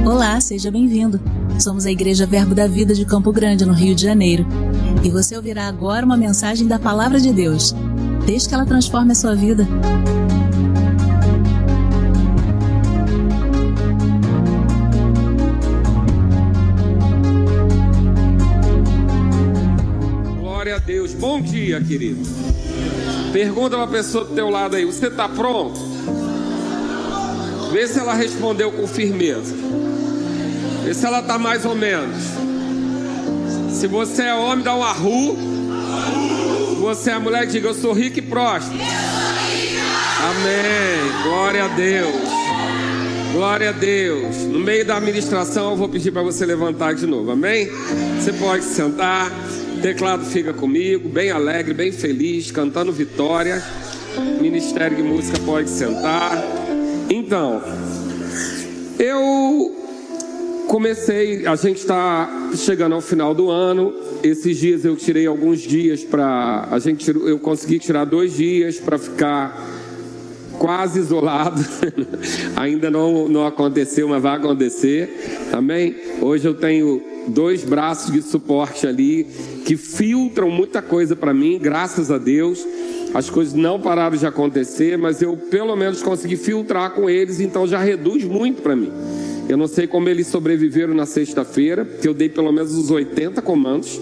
Olá, seja bem-vindo. Somos a Igreja Verbo da Vida de Campo Grande, no Rio de Janeiro. E você ouvirá agora uma mensagem da Palavra de Deus. Desde que ela transforme a sua vida. Glória a Deus. Bom dia, querido. Pergunta para a pessoa do teu lado aí, você está pronto? Vê se ela respondeu com firmeza. Vê se ela está mais ou menos. Se você é homem, dá um arru. Se você é mulher, diga, eu sou rico e próspero. Amém. Glória a Deus. Glória a Deus. No meio da ministração eu vou pedir para você levantar de novo. Amém? Você pode sentar. O teclado fica comigo, bem alegre, bem feliz, cantando vitória. Ministério de Música pode sentar. Então, eu comecei, a gente está chegando ao final do ano. Esses dias eu tirei alguns dias para, eu consegui tirar 2 dias para ficar quase isolado. Ainda não aconteceu, mas vai acontecer. Amém? Hoje eu tenho 2 braços de suporte ali que filtram muita coisa para mim, graças a Deus. As coisas não pararam de acontecer, mas eu pelo menos consegui filtrar com eles, então já reduz muito para mim. Eu não sei como eles sobreviveram na sexta-feira, porque eu dei pelo menos uns 80 comandos.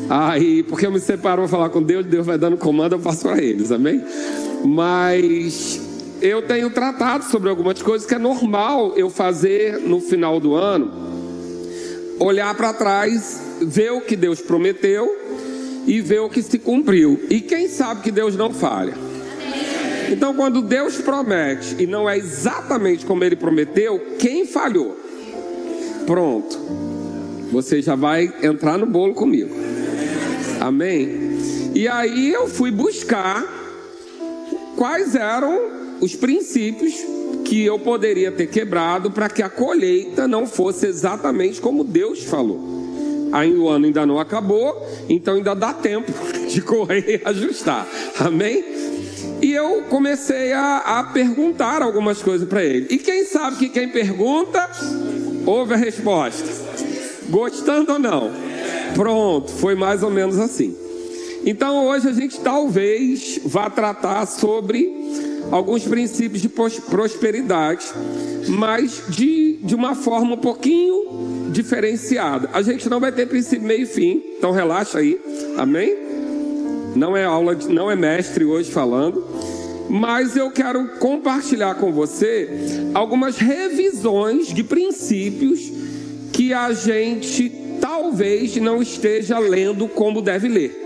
Aí, porque eu me separo para falar com Deus, Deus vai dando comando, eu passo para eles, amém? Mas eu tenho tratado sobre algumas coisas que é normal eu fazer no final do ano. Olhar para trás, ver o que Deus prometeu e ver o que se cumpriu. E quem sabe que Deus não falha? Então, quando Deus promete e não é exatamente como Ele prometeu, quem falhou? Pronto. Você já vai entrar no bolo comigo. Amém? E aí eu fui buscar quais eram os princípios que eu poderia ter quebrado para que a colheita não fosse exatamente como Deus falou. Aí o ano ainda não acabou, então ainda dá tempo de correr e ajustar. Amém? E eu comecei a perguntar algumas coisas para ele. E quem sabe que quem pergunta, ouve a resposta. Gostando ou não? Pronto, foi mais ou menos assim. Então hoje a gente talvez vá tratar sobre alguns princípios de prosperidade, mas de uma forma um pouquinho diferenciada. A gente não vai ter princípio, meio e fim, então relaxa aí, amém? Não é aula, não é mestre hoje falando, mas eu quero compartilhar com você algumas revisões de princípios que a gente talvez não esteja lendo como deve ler.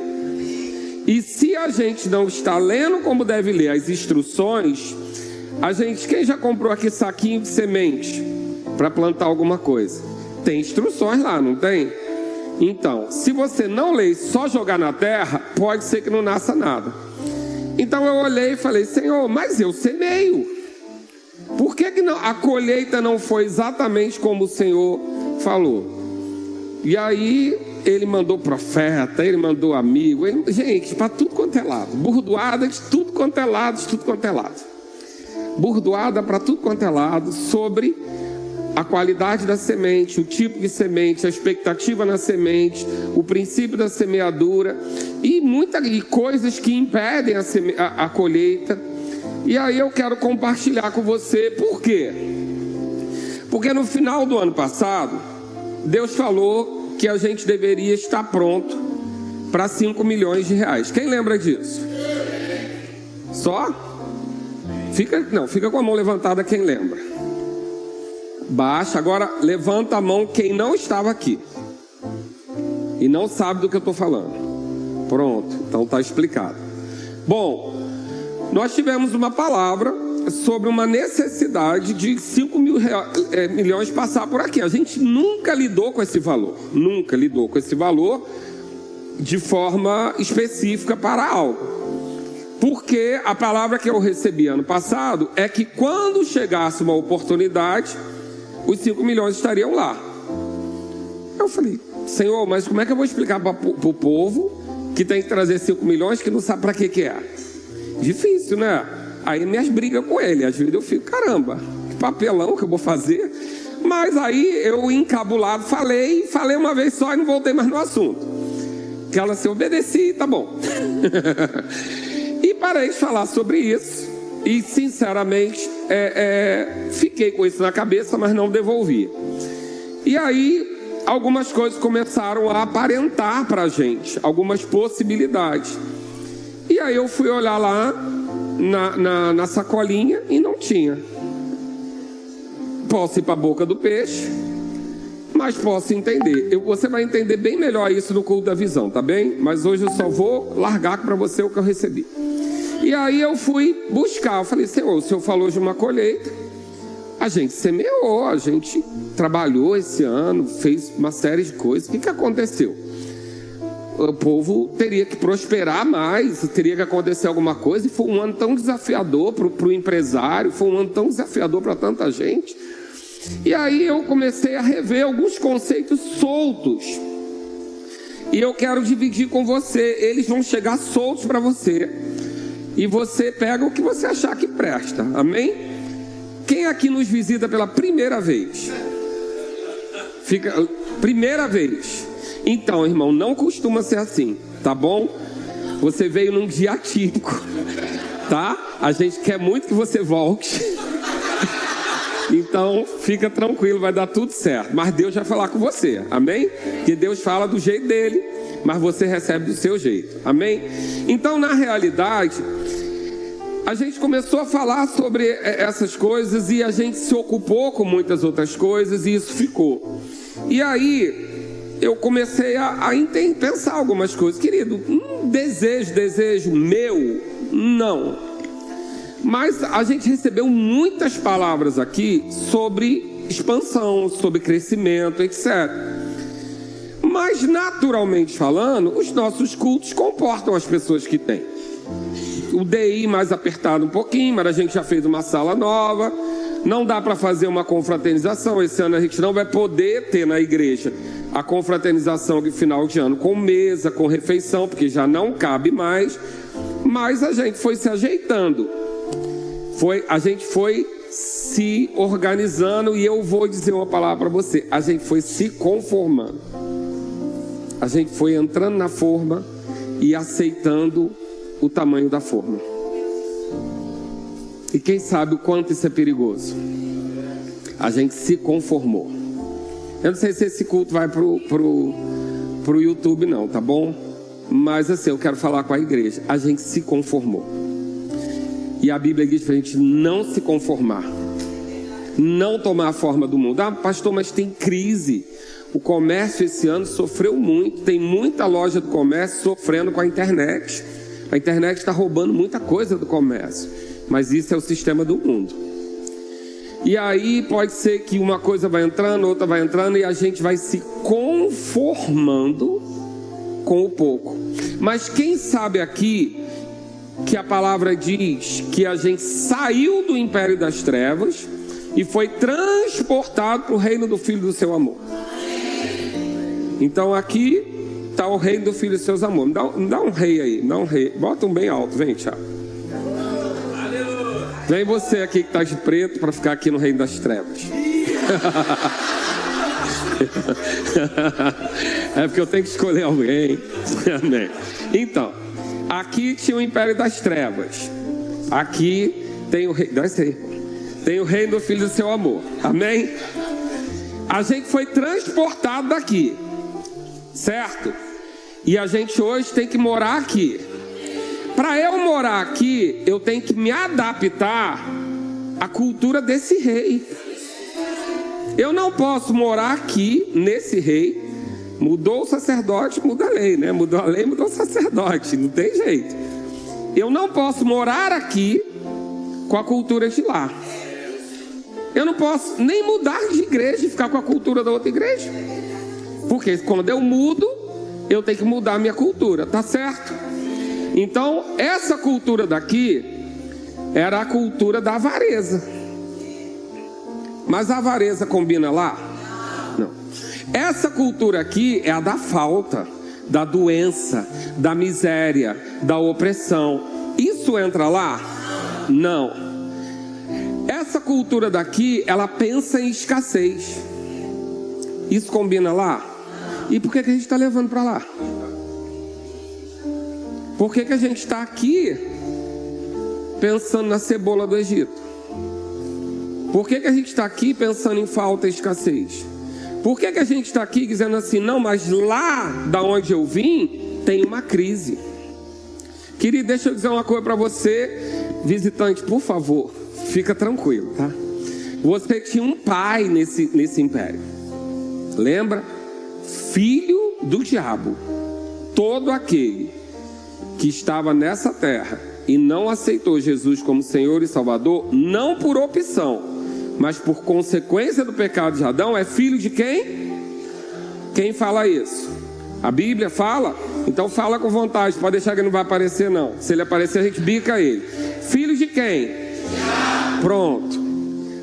E se a gente não está lendo como deve ler as instruções, quem já comprou aqui saquinho de semente para plantar alguma coisa? Tem instruções lá, não tem? Então, se você não ler e só jogar na terra, pode ser que não nasça nada. Então eu olhei e falei, Senhor, mas eu semeio. Por que não, a colheita não foi exatamente como o Senhor falou? E aí ele mandou profeta, ele mandou amigo, gente, para tudo quanto é lado. Burdoada de tudo quanto é lado, de tudo quanto é lado. Burdoada para tudo quanto é lado sobre a qualidade da semente, o tipo de semente, a expectativa na semente, o princípio da semeadura e muitas coisas que impedem a colheita. E aí eu quero compartilhar com você. Por quê? Porque no final do ano passado, Deus falou que a gente deveria estar pronto para 5 milhões de reais. Quem lembra disso? Só? Fica com a mão levantada quem lembra. Baixa, agora levanta a mão quem não estava aqui e não sabe do que eu estou falando. Pronto, então está explicado. Bom, nós tivemos uma palavra sobre uma necessidade de 5 milhões passar por aqui. A gente nunca lidou com esse valor, de forma específica para algo. Porque a palavra que eu recebi ano passado é que quando chegasse uma oportunidade, os 5 milhões estariam lá. Eu falei, Senhor, mas como é que eu vou explicar para o povo que tem que trazer 5 milhões que não sabe para que é? Difícil, né? Aí minhas brigas com ele, às vezes eu fico, caramba, que papelão que eu vou fazer. Mas aí eu encabulado falei uma vez só e não voltei mais no assunto. Que ela se obedeci, tá bom. E parei de falar sobre isso. E sinceramente fiquei com isso na cabeça, mas não devolvi. E aí algumas coisas começaram a aparentar pra gente, algumas possibilidades. E aí eu fui olhar lá na sacolinha e não tinha. Posso ir para a boca do peixe, mas posso entender. Você vai entender bem melhor isso no culto da visão, tá bem? Mas hoje eu só vou largar para você o que eu recebi. E aí eu fui buscar, eu falei, Senhor, o Senhor falou de uma colheita, a gente semeou, a gente trabalhou esse ano, fez uma série de coisas. O que aconteceu? O povo teria que prosperar mais, teria que acontecer alguma coisa. E foi um ano tão desafiador para o empresário, foi um ano tão desafiador para tanta gente. E aí eu comecei a rever alguns conceitos soltos. E eu quero dividir com você. Eles vão chegar soltos para você. E você pega o que você achar que presta. Amém? Quem aqui nos visita pela primeira vez? Primeira vez. Então, irmão, não costuma ser assim, tá bom? Você veio num dia atípico, tá? A gente quer muito que você volte. Então, fica tranquilo, vai dar tudo certo. Mas Deus vai falar com você, amém? Porque Deus fala do jeito dele, mas você recebe do seu jeito, amém? Então, na realidade, a gente começou a falar sobre essas coisas e a gente se ocupou com muitas outras coisas e isso ficou. E aí eu comecei a pensar algumas coisas. Querido, desejo meu, não. Mas a gente recebeu muitas palavras aqui sobre expansão, sobre crescimento, etc. Mas naturalmente falando, os nossos cultos comportam as pessoas que têm. O DI mais apertado um pouquinho, mas a gente já fez uma sala nova. Não dá para fazer uma confraternização. Esse ano a gente não vai poder ter na igreja a confraternização de final de ano com mesa, com refeição, porque já não cabe mais. Mas a gente foi se ajeitando. A gente foi se organizando. E eu vou dizer uma palavra para você. A gente foi se conformando. A gente foi entrando na forma e aceitando o tamanho da forma. E quem sabe o quanto isso é perigoso. A gente se conformou. Eu não sei se esse culto vai pro YouTube não, tá bom? Mas assim, eu quero falar com a igreja. A gente se conformou. E a Bíblia diz pra gente não se conformar. Não tomar a forma do mundo. Ah, pastor, mas tem crise. O comércio esse ano sofreu muito. Tem muita loja do comércio sofrendo com a internet. A internet está roubando muita coisa do comércio. Mas isso é o sistema do mundo. E aí pode ser que uma coisa vai entrando, outra vai entrando, e a gente vai se conformando com o pouco. Mas quem sabe aqui que a palavra diz que a gente saiu do império das trevas e foi transportado para o reino do Filho do seu amor. Então aqui está o reino do Filho dos seus amores. Me dá um rei aí, me dá um rei. Bota um bem alto, vem, Thiago. Vem você aqui que está de preto para ficar aqui no reino das trevas. É porque eu tenho que escolher alguém. Então, aqui tinha o império das trevas. Aqui tem o rei. Tem o reino do Filho do seu amor. Amém? A gente foi transportado daqui, certo? E a gente hoje tem que morar aqui. Para eu morar aqui, eu tenho que me adaptar à cultura desse rei. Eu não posso morar aqui nesse rei. Mudou o sacerdote, muda a lei, né? Mudou a lei, mudou o sacerdote. Não tem jeito. Eu não posso morar aqui com a cultura de lá. Eu não posso nem mudar de igreja e ficar com a cultura da outra igreja. Porque quando eu mudo, eu tenho que mudar a minha cultura, tá certo? Então, essa cultura daqui era a cultura da avareza. Mas a avareza combina lá? Não. Essa cultura aqui é a da falta, da doença, da miséria, da opressão. Isso entra lá? Não. Essa cultura daqui, ela pensa em escassez. Isso combina lá? E por que a gente está levando para lá? Por que a gente está aqui pensando na cebola do Egito? Por que a gente está aqui pensando em falta e escassez? Por que a gente está aqui dizendo assim, não, mas lá da onde eu vim, tem uma crise. Querido, deixa eu dizer uma coisa para você, visitante, por favor, fica tranquilo, tá? Você tinha um pai nesse império. Lembra? Filho do diabo. Todo aquele que estava nessa terra e não aceitou Jesus como Senhor e Salvador, não por opção, mas por consequência do pecado de Adão, é filho de quem? Quem fala isso? A Bíblia fala? Então fala com vontade, pode deixar que não vai aparecer não. Se ele aparecer a gente bica ele. Filho de quem? Pronto.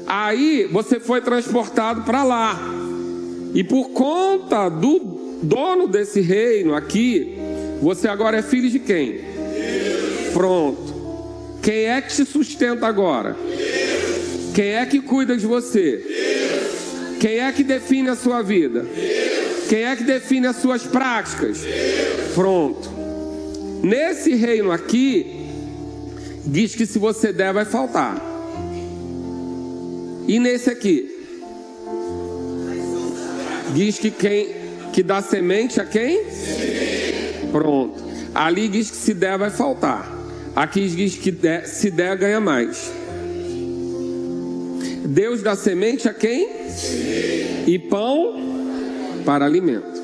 Aí você foi transportado para lá. E por conta do dono desse reino aqui, você agora é filho de quem? Pronto. Quem é que te sustenta agora? Quem é que cuida de você? Quem é que define a sua vida? Quem é que define as suas práticas? Pronto. Nesse reino aqui, diz que se você der, vai faltar. E nesse aqui? Diz que quem que dá semente a quem? Pronto. Ali diz que se der, vai faltar. Aqui diz que se der, ganha mais. Deus dá semente a quem? E pão para alimento.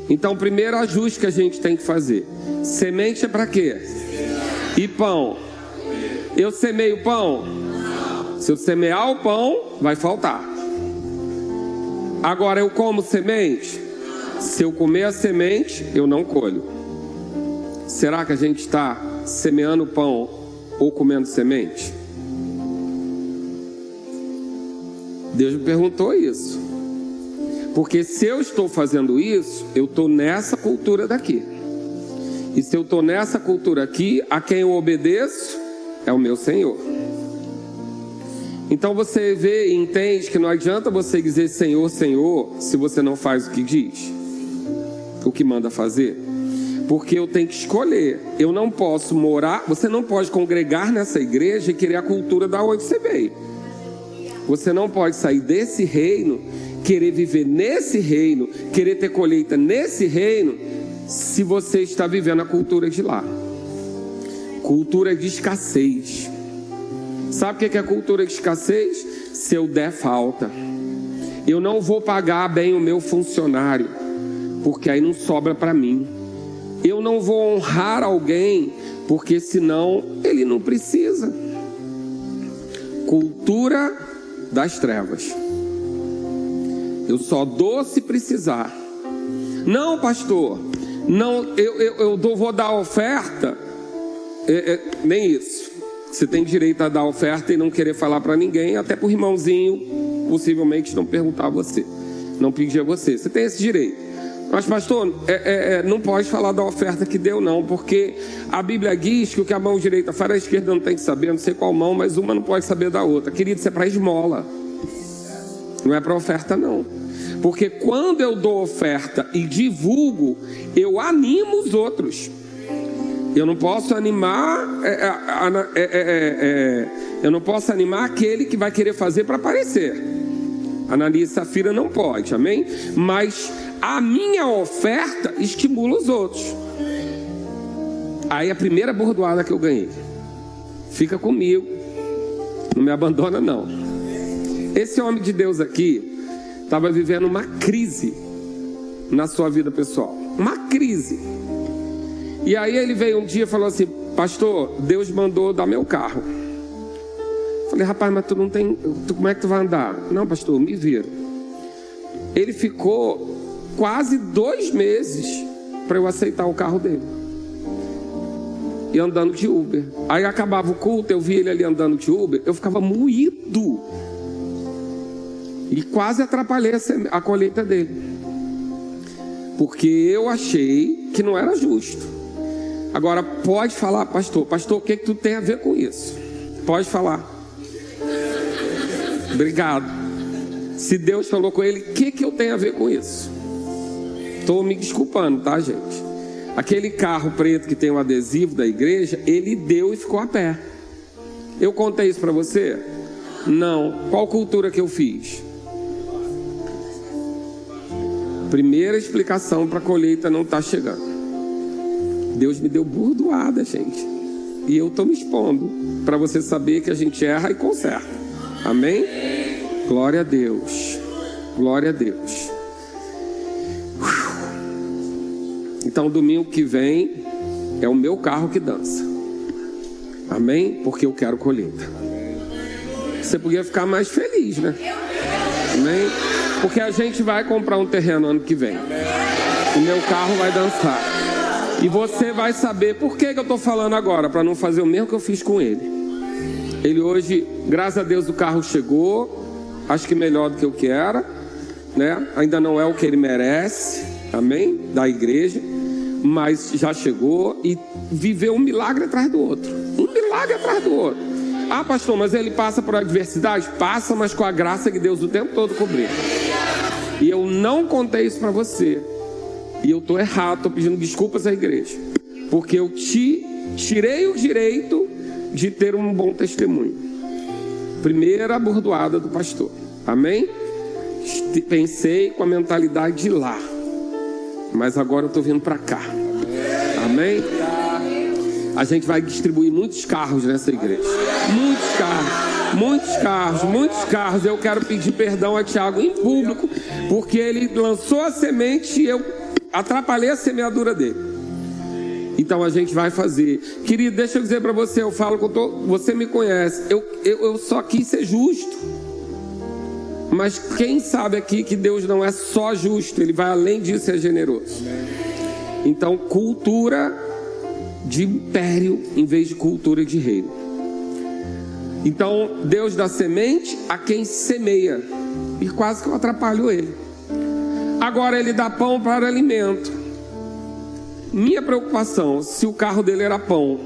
Então, o primeiro ajuste que a gente tem que fazer: semente é para quê? E pão. Eu semeio pão? Se eu semear o pão, vai faltar. Agora, eu como semente? Se eu comer a semente, eu não colho. Será que a gente está semeando pão ou comendo semente? Deus me perguntou isso. Porque se eu estou fazendo isso, eu estou nessa cultura daqui. E se eu estou nessa cultura aqui, a quem eu obedeço é o meu Senhor. Então você vê e entende que não adianta você dizer Senhor, Senhor, se você não faz o que diz, o que manda fazer. Porque eu tenho que escolher. Eu não posso morar, você não pode congregar nessa igreja e querer a cultura da onde você veio. Você não pode sair desse reino, querer viver nesse reino, querer ter colheita nesse reino, se você está vivendo a cultura de lá. Cultura de escassez. Sabe o que é cultura de escassez? Se eu der, falta. Eu não vou pagar bem o meu funcionário, porque aí não sobra para mim. Eu não vou honrar alguém, porque senão ele não precisa. Cultura das trevas. Eu só dou se precisar. Não, pastor, não, eu vou dar oferta. Nem isso. Você tem direito a dar oferta e não querer falar para ninguém, até para o irmãozinho, possivelmente não perguntar a você, não pedir a você. Você tem esse direito. Mas, pastor, não pode falar da oferta que deu, não, porque a Bíblia diz que o que a mão direita faz, a esquerda não tem que saber, não sei qual mão, mas uma não pode saber da outra. Querido, isso é para esmola, não é para oferta, não. Porque quando eu dou oferta e divulgo, eu animo os outros. Eu não posso animar, eu não posso animar aquele que vai querer fazer para aparecer. Ananias e Safira não pode, amém? Mas a minha oferta estimula os outros. Aí a primeira bordoada que eu ganhei, fica comigo, não me abandona não. Esse homem de Deus aqui estava vivendo uma crise na sua vida pessoal, uma crise. E aí ele veio um dia e falou assim: pastor, Deus mandou dar meu carro. Falei: rapaz, mas tu não tem, como é que tu vai andar? Não, pastor, me vira. Ele ficou quase 2 meses para eu aceitar o carro dele, e andando de Uber. Aí acabava o culto, eu via ele ali andando de Uber, eu ficava moído. E quase atrapalhei a colheita dele. Porque eu achei que não era justo. Agora, pode falar, pastor, o que tu tem a ver com isso? Pode falar. Obrigado. Se Deus falou com ele, o que eu tenho a ver com isso? Estou me desculpando, tá, gente? Aquele carro preto que tem um adesivo da igreja, ele deu e ficou a pé. Eu contei isso para você? Não. Qual cultura que eu fiz? Primeira explicação para a colheita não está chegando. Deus me deu burdoada, gente. E eu estou me expondo para você saber que a gente erra e conserta. Amém? Glória a Deus. Glória a Deus. Então, domingo que vem é o meu carro que dança. Amém? Porque eu quero colheita. Você podia ficar mais feliz, né? Amém? Porque a gente vai comprar um terreno ano que vem. O meu carro vai dançar. E você vai saber por que eu estou falando agora, para não fazer o mesmo que eu fiz com ele. Ele hoje, graças a Deus, o carro chegou. Acho que melhor do que eu que era, né? Ainda não é o que ele merece, amém? Da igreja. Mas já chegou e viveu um milagre atrás do outro. Um milagre atrás do outro. Ah, pastor, mas ele passa por adversidade? Passa, mas com a graça de Deus o tempo todo cobrindo. E eu não contei isso para você. E eu estou errado, estou pedindo desculpas à igreja. Porque eu te tirei o direito de ter um bom testemunho. Primeira bordoada do pastor. Amém? Pensei com a mentalidade de lá. Mas agora eu estou vindo para cá. Amém? A gente vai distribuir muitos carros nessa igreja. Muitos carros. Muitos carros. Muitos carros. Eu quero pedir perdão a Tiago em público. Porque ele lançou a semente e eu atrapalhei a semeadura dele. Então a gente vai fazer. Querido, deixa eu dizer para você. Eu falo com todo... Você me conhece. Eu só quis ser justo. Mas quem sabe aqui que Deus não é só justo, Ele vai além disso, é generoso. Então, cultura de império em vez de cultura de reino. Então, Deus dá semente a quem semeia. E quase que eu atrapalho ele. Agora Ele dá pão para alimento. Minha preocupação, se o carro dele era pão.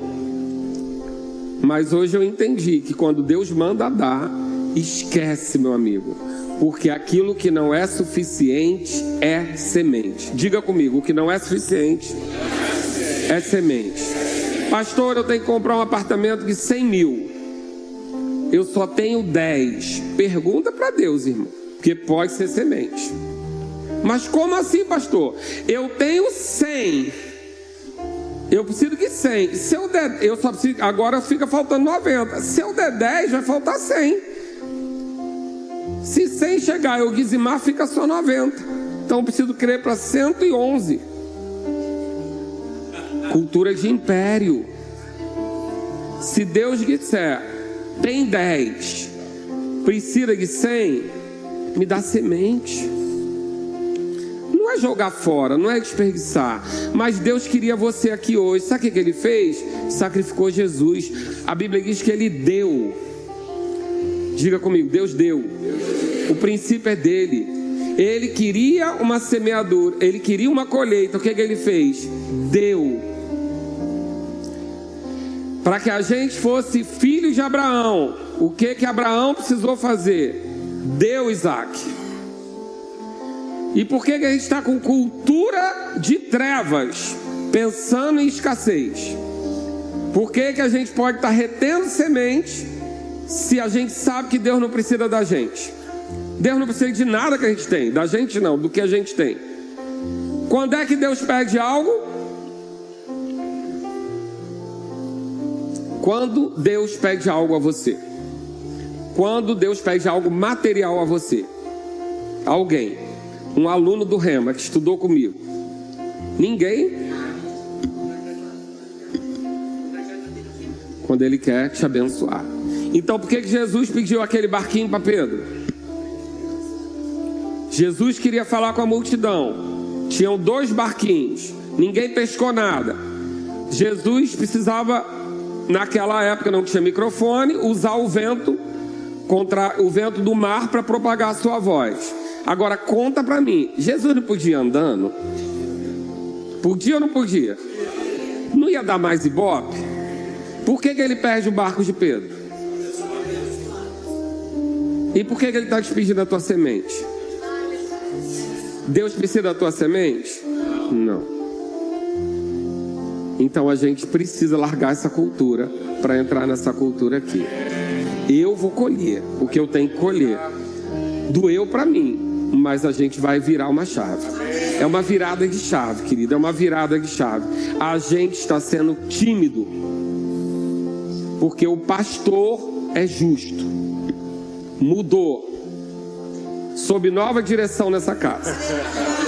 Mas hoje eu entendi que quando Deus manda dar, esquece, meu amigo. Porque aquilo que não é suficiente é semente. Diga comigo, o que não é suficiente é semente. Pastor, eu tenho que comprar um apartamento de 100 mil. Eu só tenho 10. Pergunta para Deus, irmão. Porque pode ser semente. Mas como assim, pastor? Eu tenho 100. Eu preciso de 100. Se eu der, eu só preciso, agora fica faltando 90. Se eu der 10, vai faltar 100. Se 100 chegar eu dizimar, fica só 90. Então eu preciso crer para 111. Cultura de império. Se Deus disser, tem 10, precisa de 100, me dá semente. Não é jogar fora, não é desperdiçar. Mas Deus queria você aqui hoje. Sabe o que Ele fez? Sacrificou Jesus. A Bíblia diz que Ele deu. Diga comigo, Deus deu. O princípio é dele. Ele queria uma semeadura, ele queria uma colheita. O que Ele fez? Deu. Para que a gente fosse filhos de Abraão. O que Abraão precisou fazer? Deu Isaac. E por que a gente está com cultura de trevas, pensando em escassez? Por que a gente pode estar retendo semente se a gente sabe que Deus não precisa da gente? Deus não precisa de nada que a gente tem. Da gente não, do que a gente tem. Quando é que Deus pede algo? Quando Deus pede algo a você. Quando Deus pede algo material a você. Alguém. Um aluno do Rema que estudou comigo. Ninguém. Quando Ele quer te abençoar. Então por que Jesus pediu aquele barquinho para Pedro? Jesus queria falar com a multidão. Tinham 2 barquinhos. Ninguém pescou nada. Jesus precisava, naquela época não tinha microfone, usar o vento contra o vento do mar para propagar a sua voz. Agora conta para mim, Jesus não podia ir andando? Podia ou não podia? Não ia dar mais ibope? Por que ele perde o barco de Pedro? E por que ele está despedindo a tua semente? Deus precisa da tua semente? Não. Então a gente precisa largar essa cultura para entrar nessa cultura aqui. Eu vou colher o que eu tenho que colher. Doeu para mim, mas a gente vai virar uma chave. É uma virada de chave, querida. É uma virada de chave. A gente está sendo tímido porque o pastor é justo. Mudou. Sob nova direção nessa casa.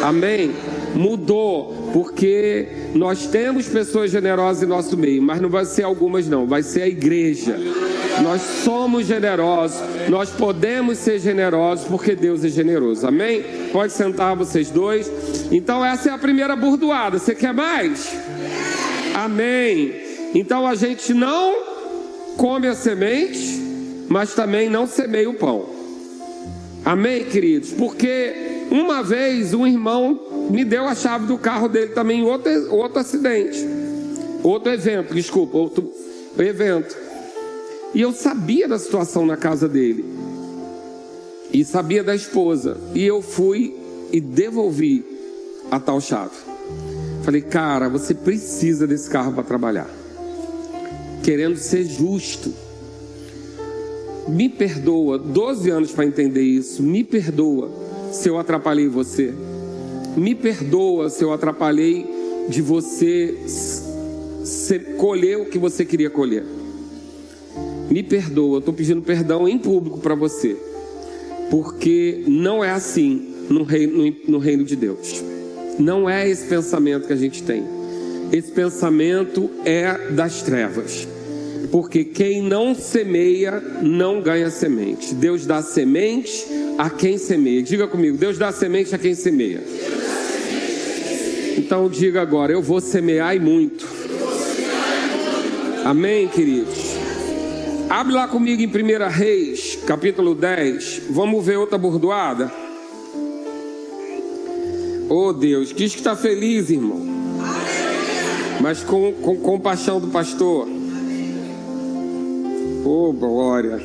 Amém? Mudou, porque nós temos pessoas generosas em nosso meio, mas não vai ser algumas não, vai ser a igreja. Nós somos generosos, nós podemos ser generosos porque Deus é generoso. Amém? Pode sentar vocês dois. Então essa é a primeira burdoada. Você quer mais? Amém. Então a gente não come a semente, mas também não semeia o pão. Amém, queridos? Porque uma vez um irmão me deu a chave do carro dele também em outro acidente. Outro evento. E eu sabia da situação na casa dele. E sabia da esposa. E eu fui e devolvi a tal chave. Falei, cara, você precisa desse carro para trabalhar. Querendo ser justo. Me perdoa, 12 anos para entender isso. Me perdoa se eu atrapalhei você. Me perdoa se eu atrapalhei de você colher o que você queria colher. Me perdoa, eu estou pedindo perdão em público para você. Porque não é assim no reino de Deus. Não é esse pensamento que a gente tem. Esse pensamento é das trevas. Porque quem não semeia, não ganha semente. Deus dá semente a quem semeia. Diga comigo, Deus dá semente a quem semeia. Então diga agora, eu vou semear e muito. Amém, queridos? Abre lá comigo em 1 Reis, capítulo 10. Vamos ver outra burdoada? Oh Deus, diz que está feliz, irmão. Mas com compaixão do pastor. Oh, glória.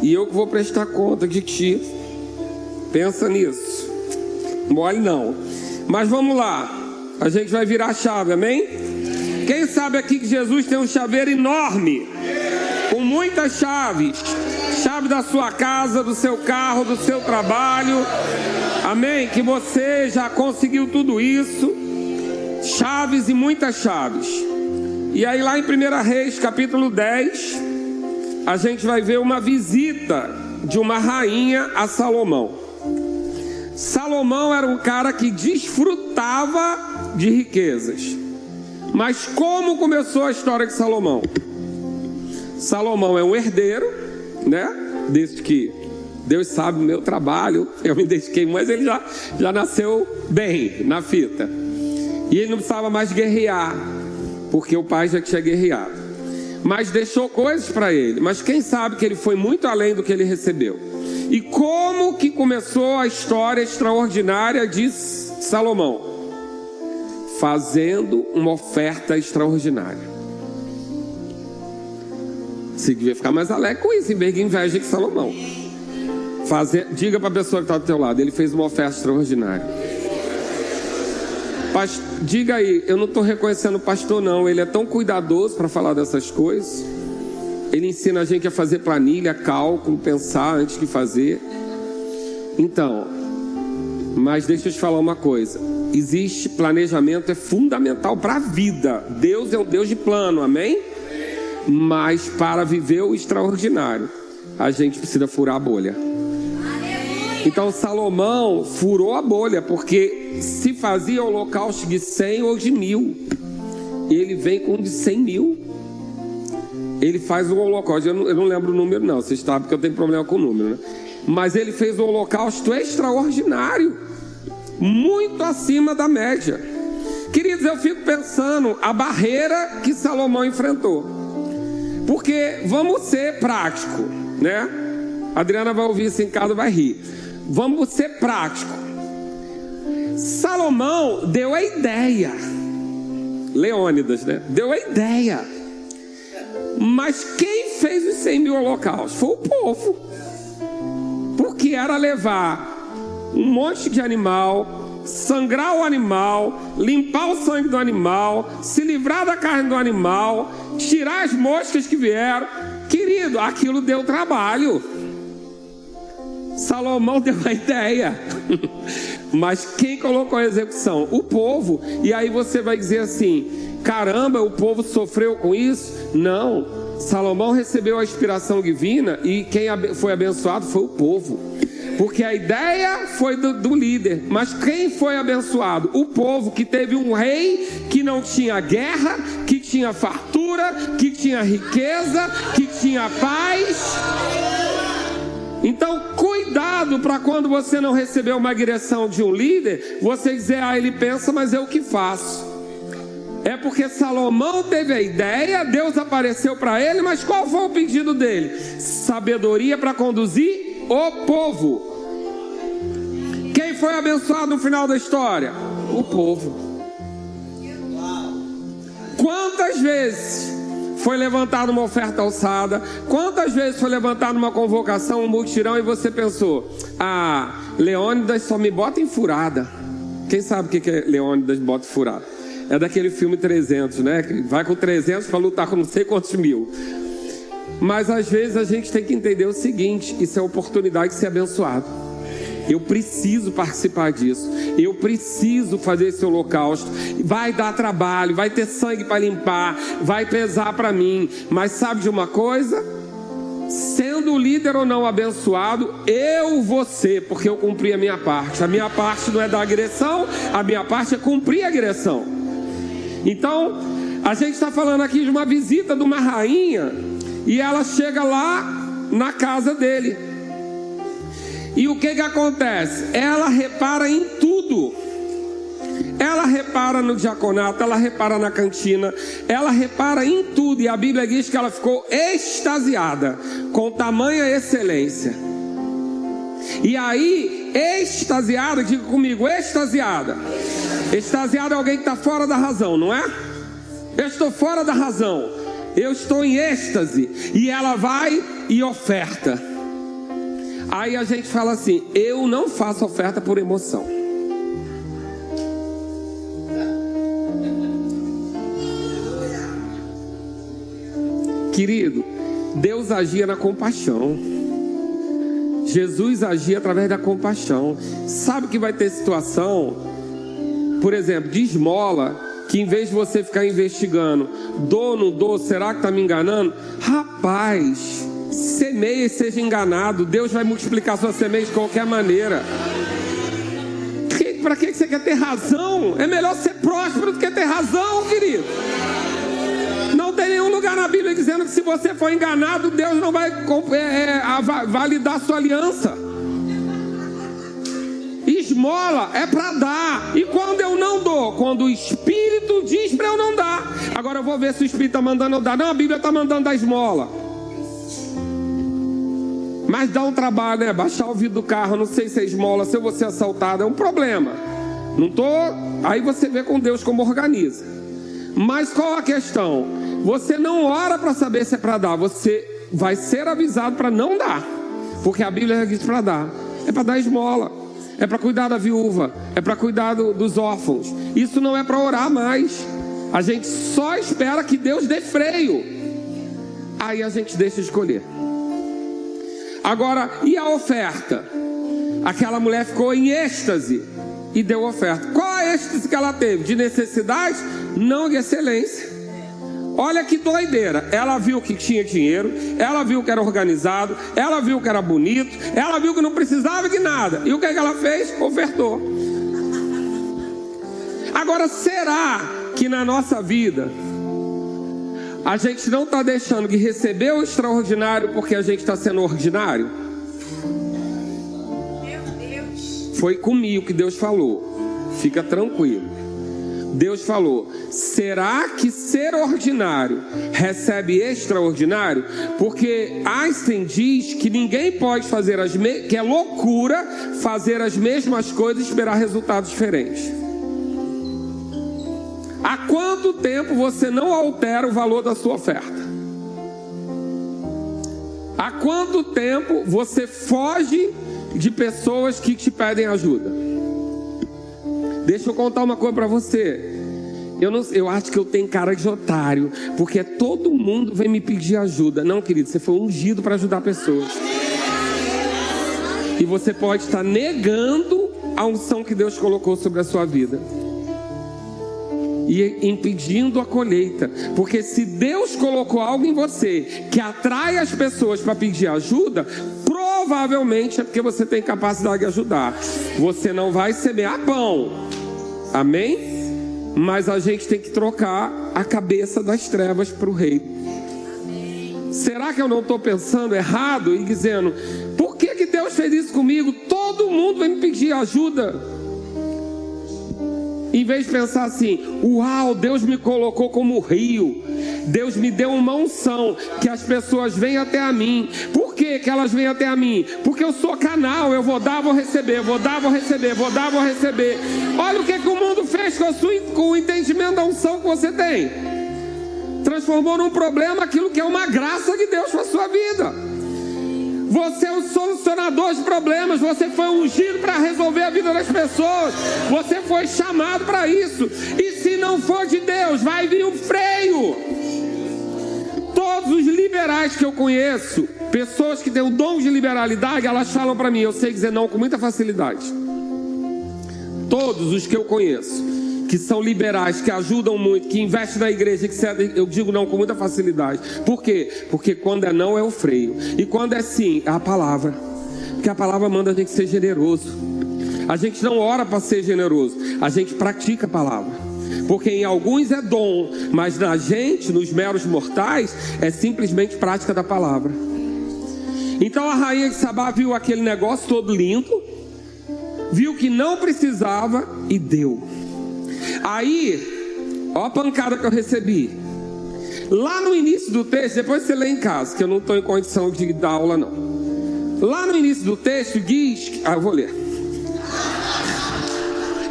E eu que vou prestar conta de ti. Pensa nisso. Mole não. Mas vamos lá. A gente vai virar a chave, amém? Quem sabe aqui que Jesus tem um chaveiro enorme, com muitas chaves. Chave da sua casa, do seu carro, do seu trabalho. Amém? Que você já conseguiu tudo isso. Chaves e muitas chaves. E aí lá em 1 Reis, capítulo 10, a gente vai ver uma visita de uma rainha a Salomão. Salomão era um cara que desfrutava de riquezas. Mas como começou a história de Salomão? Salomão é um herdeiro, né? Desde que Deus sabe o meu trabalho, eu me dediquei, mas ele já nasceu bem na fita. E ele não precisava mais guerrear, porque o pai já tinha guerreado. Mas deixou coisas para ele. Mas quem sabe que ele foi muito além do que ele recebeu. E como que começou a história extraordinária de Salomão? Fazendo uma oferta extraordinária. Você devia ficar mais alegre com isso, em vez de inveja de Salomão. Diga para a pessoa que está do teu lado, ele fez uma oferta extraordinária. Diga aí, eu não estou reconhecendo o pastor não, ele é tão cuidadoso para falar dessas coisas. Ele ensina a gente a fazer planilha, cálculo, pensar antes de fazer. Então, mas deixa eu te falar uma coisa. Existe planejamento, é fundamental para a vida. Deus é um Deus de plano, amém? Mas para viver o extraordinário, a gente precisa furar a bolha. Então Salomão furou a bolha, porque se fazia holocausto de 100 ou de 1000, ele vem com de 100 mil. Ele faz um holocausto, eu não lembro o número não, vocês sabem que eu tenho problema com o número, né? Mas ele fez um holocausto extraordinário, muito acima da média. Queridos, eu fico pensando a barreira que Salomão enfrentou. Porque vamos ser prático, né? A Adriana vai ouvir isso em casa, vai rir. Vamos ser prático. Salomão deu a ideia. Leônidas, né? Deu a ideia. Mas quem fez os 100.000 holocaustos? Foi o povo. Porque era levar um monte de animal, sangrar o animal, limpar o sangue do animal, se livrar da carne do animal, tirar as moscas que vieram. Querido, aquilo deu trabalho. Salomão deu a ideia. Mas quem colocou a execução? O povo. E aí você vai dizer assim: caramba, o povo sofreu com isso? Não. Salomão recebeu a inspiração divina e quem foi abençoado foi o povo. Porque a ideia foi do líder. Mas quem foi abençoado? O povo, que teve um rei que não tinha guerra, que tinha fartura, que tinha riqueza, que tinha paz. Então, cuidado para quando você não receber uma direção de um líder, você dizer: ah, ele pensa, mas eu que faço. É porque Salomão teve a ideia, Deus apareceu para ele, mas qual foi o pedido dele? Sabedoria para conduzir o povo. Quem foi abençoado no final da história? O povo. Quantas vezes foi levantada uma oferta alçada? Quantas vezes foi levantada uma convocação, um mutirão, e você pensou: ah, Leônidas só me bota em furada. Quem sabe o que é Leônidas bota em furada? É daquele filme 300, né? Que vai com 300 para lutar com não sei quantos mil. Mas às vezes a gente tem que entender o seguinte: isso é oportunidade de ser abençoado. Eu preciso participar disso. Eu preciso fazer esse holocausto. Vai dar trabalho, vai ter sangue para limpar, vai pesar para mim. Mas sabe de uma coisa? Sendo líder ou não abençoado, eu vou ser, porque eu cumpri a minha parte. A minha parte não é dar agressão, a minha parte é cumprir a agressão. Então, a gente está falando aqui de uma visita de uma rainha, e ela chega lá na casa dele. E o que acontece? Ela repara em tudo. Ela repara no diaconato, ela repara na cantina, ela repara em tudo. E a Bíblia diz que ela ficou extasiada com tamanha excelência. E aí, extasiada, diga comigo, extasiada. Extasiada é alguém que está fora da razão, não é? Eu estou fora da razão, eu estou em êxtase. E ela vai e oferta. Aí a gente fala assim: eu não faço oferta por emoção. Querido, Deus agia na compaixão. Jesus agia através da compaixão. Sabe que vai ter situação, por exemplo, de esmola, que em vez de você ficar investigando, dou, não dou, será que está me enganando? Rapaz, semeie e seja enganado. Deus vai multiplicar sua semente de qualquer maneira. Para que você quer ter razão? É melhor ser próspero do que ter razão, querido. Não tem nenhum lugar na Bíblia dizendo que se você for enganado, Deus não vai validar sua aliança. Esmola é para dar. E quando eu não dou? Quando o Espírito diz para eu não dar. Agora eu vou ver se o Espírito está mandando eu dar. Não, a Bíblia está mandando dar esmola. Mas dá um trabalho, né? Baixar o vidro do carro, não sei se é esmola, se eu vou ser assaltado, é um problema. Não tô. Aí você vê com Deus como organiza. Mas qual a questão? Você não ora para saber se é para dar. Você vai ser avisado para não dar. Porque a Bíblia diz para dar. É para dar esmola. É para cuidar da viúva. É para cuidar dos órfãos. Isso não é para orar mais. A gente só espera que Deus dê freio. Aí a gente deixa de escolher. Agora, e a oferta? Aquela mulher ficou em êxtase e deu oferta. Qual a êxtase que ela teve? De necessidade? Não de excelência. Olha que doideira. Ela viu que tinha dinheiro, ela viu que era organizado, ela viu que era bonito, ela viu que não precisava de nada. E o que ela fez? Ofertou. Agora, será que na nossa vida a gente não está deixando de receber o extraordinário porque a gente está sendo ordinário? Meu Deus. Foi comigo que Deus falou. Fica tranquilo. Deus falou: será que ser ordinário recebe extraordinário? Porque Einstein diz que ninguém pode fazer que é loucura fazer as mesmas coisas e esperar resultados diferentes. Há quanto tempo você não altera o valor da sua oferta? Há quanto tempo você foge de pessoas que te pedem ajuda? Deixa eu contar uma coisa para você. Eu acho que eu tenho cara de otário, porque todo mundo vem me pedir ajuda. Não, querido, você foi ungido para ajudar pessoas. E você pode estar negando a unção que Deus colocou sobre a sua vida e impedindo a colheita. Porque se Deus colocou algo em você que atrai as pessoas para pedir ajuda, provavelmente é porque você tem capacidade de ajudar. Você não vai semear pão, amém? Mas a gente tem que trocar a cabeça das trevas para o rei. Será que eu não estou pensando errado e dizendo: por que Deus fez isso comigo? Todo mundo vai me pedir ajuda. Em vez de pensar assim: uau, Deus me colocou como rio, Deus me deu uma unção, que as pessoas vêm até a mim. Por que elas vêm até a mim? Porque eu sou canal, eu vou dar, vou receber, vou dar, vou receber, vou dar, vou receber. Olha o que o mundo fez com o entendimento da unção que você tem. Transformou num problema aquilo que é uma graça de Deus para a sua vida. Você é o solucionador de problemas. Você foi ungido para resolver a vida das pessoas. Você foi chamado para isso. E se não for de Deus, vai vir um freio. Todos os liberais que eu conheço, pessoas que têm o dom de liberalidade, elas falam para mim: eu sei dizer não com muita facilidade. Todos os que eu conheço, que são liberais, que ajudam muito, que investem na igreja, que eu digo não com muita facilidade. Por quê? Porque quando é não é o freio, e quando é sim é a palavra. Porque a palavra manda a gente ser generoso. A gente não ora para ser generoso, a gente pratica a palavra. Porque em alguns é dom, mas na gente, nos meros mortais, é simplesmente prática da palavra. Então a rainha de Sabá viu aquele negócio todo lindo, viu que não precisava e deu. Aí, ó a pancada que eu recebi. Lá no início do texto, depois você lê em casa, que eu não estou em condição de dar aula não. Lá no início do texto diz... eu vou ler.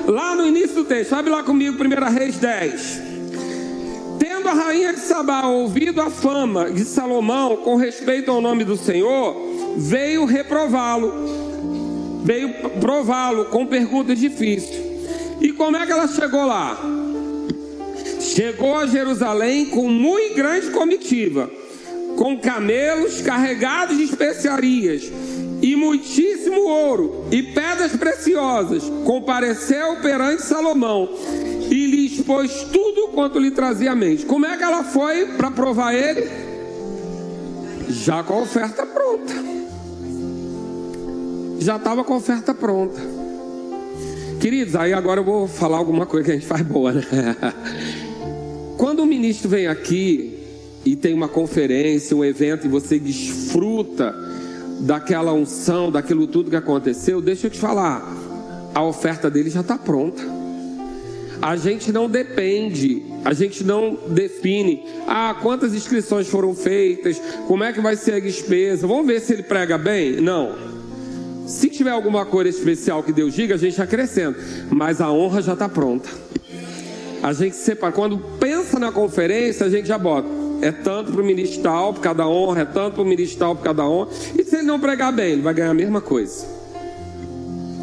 Lá no início do texto, abre lá comigo, 1 Reis 10. Tendo a rainha de Sabá ouvido a fama de Salomão com respeito ao nome do Senhor, veio reprová-lo. Veio prová-lo com perguntas difíceis. E como é que ela chegou lá? Chegou a Jerusalém com muito grande comitiva, com camelos carregados de especiarias e muitíssimo ouro e pedras preciosas. Compareceu perante Salomão e lhe expôs tudo quanto lhe trazia à mente. Como é que ela foi para provar ele? Já com a oferta pronta. Já estava com a oferta pronta. Queridos, aí agora eu vou falar alguma coisa que a gente faz boa, né? Quando o ministro vem aqui e tem uma conferência, um evento, e você desfruta daquela unção, daquilo tudo que aconteceu, deixa eu te falar, a oferta dele já está pronta. A gente não depende, a gente não define quantas inscrições foram feitas, como é que vai ser a despesa, vamos ver se ele prega bem. Não. Se tiver alguma coisa especial que Deus diga, a gente acrescenta, mas a honra já está pronta. A gente separa. Quando pensa na conferência, a gente já bota: é tanto para o ministro tal por cada honra, é tanto para o ministro tal por cada honra. E se ele não pregar bem, ele vai ganhar a mesma coisa.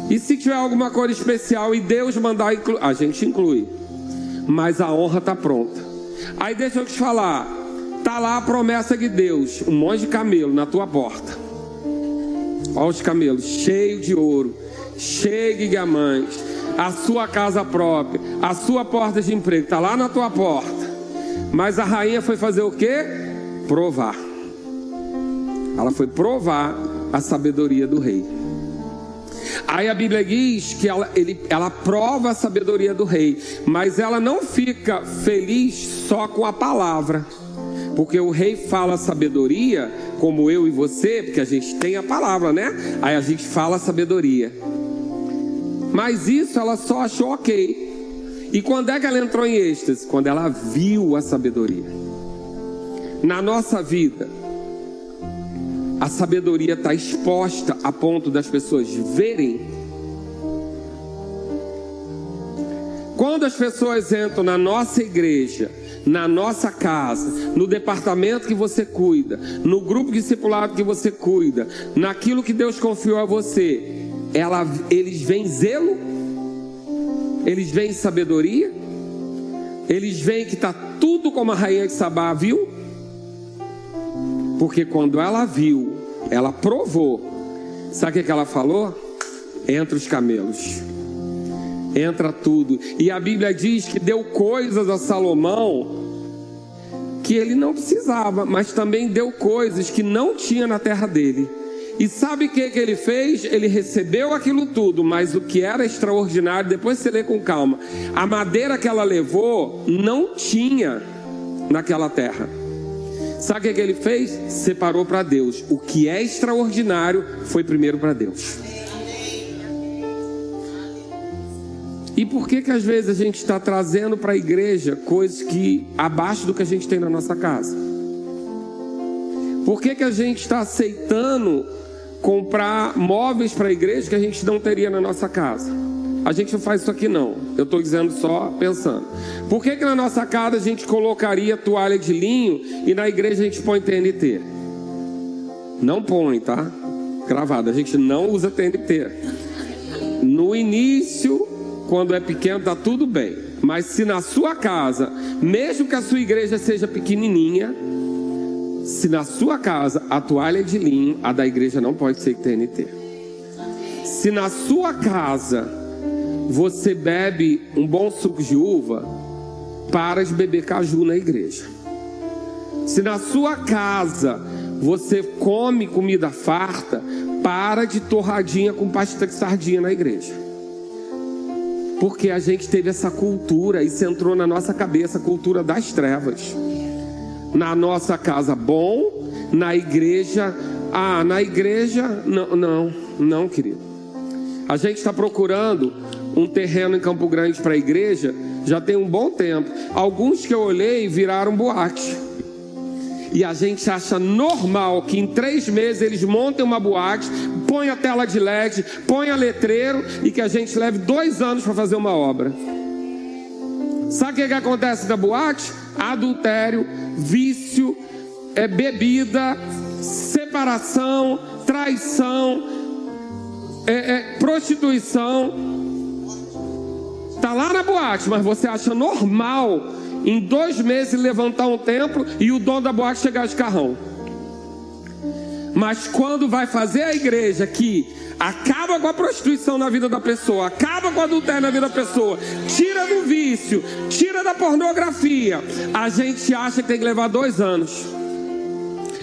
E se tiver alguma coisa especial e Deus mandar incluir, a gente inclui, mas a honra está pronta. Aí deixa eu te falar, tá lá a promessa de Deus, um monte de camelo na tua porta. Olha os camelos, cheio de ouro, cheio de diamantes, a sua casa própria, a sua porta de emprego, está lá na tua porta. Mas a rainha foi fazer o quê? Provar. Ela foi provar a sabedoria do rei. Aí a Bíblia diz que ela prova a sabedoria do rei, mas ela não fica feliz só com a palavra. Porque o rei fala sabedoria, como eu e você, porque a gente tem a palavra, né? Aí a gente fala sabedoria. Mas isso ela só achou ok. E quando é que ela entrou em êxtase? Quando ela viu a sabedoria. Na nossa vida, a sabedoria está exposta a ponto das pessoas verem. Quando as pessoas entram na nossa igreja, na nossa casa, no departamento que você cuida, no grupo discipulado que você cuida, naquilo que Deus confiou a você, eles veem zelo, eles veem sabedoria, eles veem que está tudo como a rainha de Sabá viu. Porque quando ela viu, ela provou. Sabe o que ela falou? Entra os camelos, entra tudo. E a Bíblia diz que deu coisas a Salomão que ele não precisava, mas também deu coisas que não tinha na terra dele. E sabe o que ele fez? Ele recebeu aquilo tudo, mas o que era extraordinário, depois você lê com calma, a madeira que ela levou não tinha naquela terra. Sabe o que ele fez? Separou para Deus. O que é extraordinário foi primeiro para Deus. E por que às vezes a gente está trazendo para a igreja coisas que abaixo do que a gente tem na nossa casa? Por que a gente está aceitando comprar móveis para a igreja que a gente não teria na nossa casa? A gente não faz isso aqui não. Eu estou dizendo só pensando. Por que na nossa casa a gente colocaria toalha de linho e na igreja a gente põe TNT? Não põe, tá? Gravado. A gente não usa TNT. No início, quando é pequeno, tá tudo bem. Mas se na sua casa, mesmo que a sua igreja seja pequenininha, se na sua casa a toalha é de linho, a da igreja não pode ser TNT. Se na sua casa você bebe um bom suco de uva, para de beber caju na igreja. Se na sua casa você come comida farta, para de torradinha com pasta de sardinha na igreja. Porque a gente teve essa cultura, isso entrou na nossa cabeça, a cultura das trevas. Na nossa casa bom, na igreja, na igreja, não, querido. A gente está procurando um terreno em Campo Grande para a igreja, já tem um bom tempo. Alguns que eu olhei viraram boate. E a gente acha normal que em 3 meses eles montem uma boate, põem a tela de LED, põem a letreiro e que a gente leve 2 anos para fazer uma obra. Sabe o que acontece na boate? Adultério, vício, bebida, separação, traição, prostituição. Está lá na boate, mas você acha normal em 2 meses levantar um templo e o dono da boate chegar de carrão. Mas quando vai fazer a igreja que acaba com a prostituição na vida da pessoa, acaba com o adultério na vida da pessoa, tira do vício, tira da pornografia, a gente acha que tem que levar 2 anos.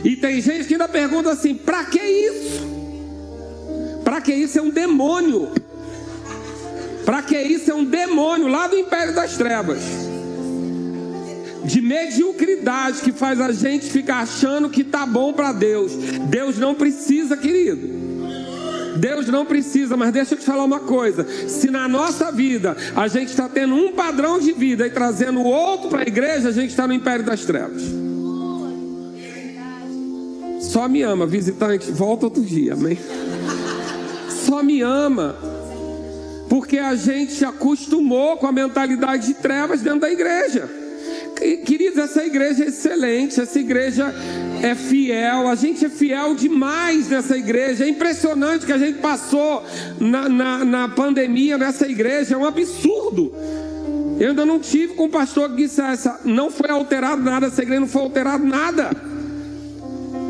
E tem gente que ainda pergunta assim: pra que isso? Pra que isso? É um demônio. Pra que isso? É um demônio lá do Império das Trevas, de mediocridade, que faz a gente ficar achando que tá bom para Deus. Deus não precisa, querido. Deus não precisa. Mas deixa eu te falar uma coisa: se na nossa vida a gente está tendo um padrão de vida e trazendo o outro para a igreja, a gente está no Império das Trevas. Só me ama, visitante, volta outro dia, amém? Só me ama porque a gente se acostumou com a mentalidade de trevas dentro da igreja. Queridos, essa igreja é excelente, essa igreja é fiel, a gente é fiel demais nessa igreja. É impressionante o que a gente passou na pandemia nessa igreja, é um absurdo. Eu ainda não tive com um pastor que disse: não foi alterado nada, essa igreja não foi alterado nada.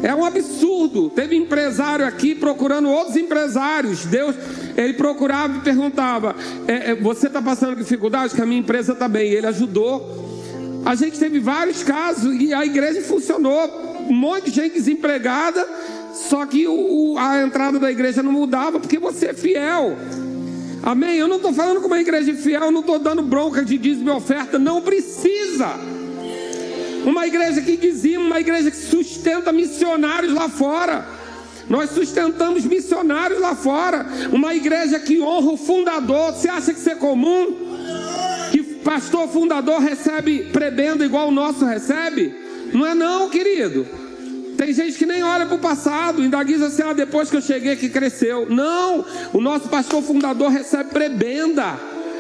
É um absurdo. Teve empresário aqui procurando outros empresários. Ele procurava e perguntava: você está passando dificuldade? Que a minha empresa está bem. E ele ajudou. A gente teve vários casos e a igreja funcionou. Um monte de gente desempregada, só que a entrada da igreja não mudava, porque você é fiel. Amém? Eu não estou falando com uma igreja fiel, eu não estou dando bronca de dízimo e oferta. Não precisa. Uma igreja que dizima, uma igreja que sustenta missionários lá fora. Nós sustentamos missionários lá fora. Uma igreja que honra o fundador. Você acha que isso é comum? Que pastor fundador recebe prebenda igual o nosso recebe? Não é não, querido. Tem gente que nem olha para o passado, ainda diz assim, depois que eu cheguei que cresceu. Não, o nosso pastor fundador recebe prebenda,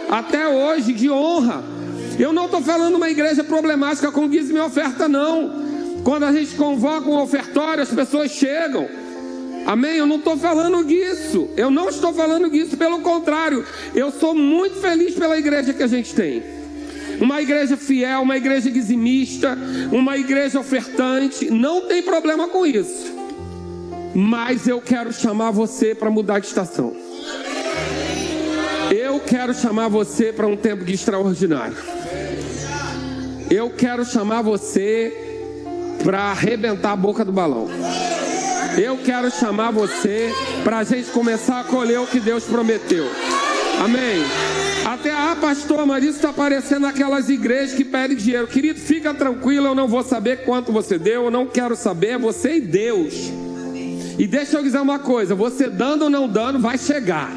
até hoje, de honra. Eu não estou falando uma igreja problemática com dízimo e oferta, não. Quando a gente convoca um ofertório, as pessoas chegam. Amém? Eu não estou falando disso. Eu não estou falando disso, pelo contrário. Eu sou muito feliz pela igreja que a gente tem. Uma igreja fiel, uma igreja dizimista, uma igreja ofertante. Não tem problema com isso. Mas eu quero chamar você para mudar de estação. Eu quero chamar você para um tempo de extraordinário. Eu quero chamar você para arrebentar a boca do balão. Eu quero chamar você para a gente começar a colher o que Deus prometeu. Amém? Até, pastor, mas isso está parecendo aquelas igrejas que pedem dinheiro. Querido, fica tranquilo, eu não vou saber quanto você deu, eu não quero saber, é você e Deus. E deixa eu dizer uma coisa, você dando ou não dando, vai chegar.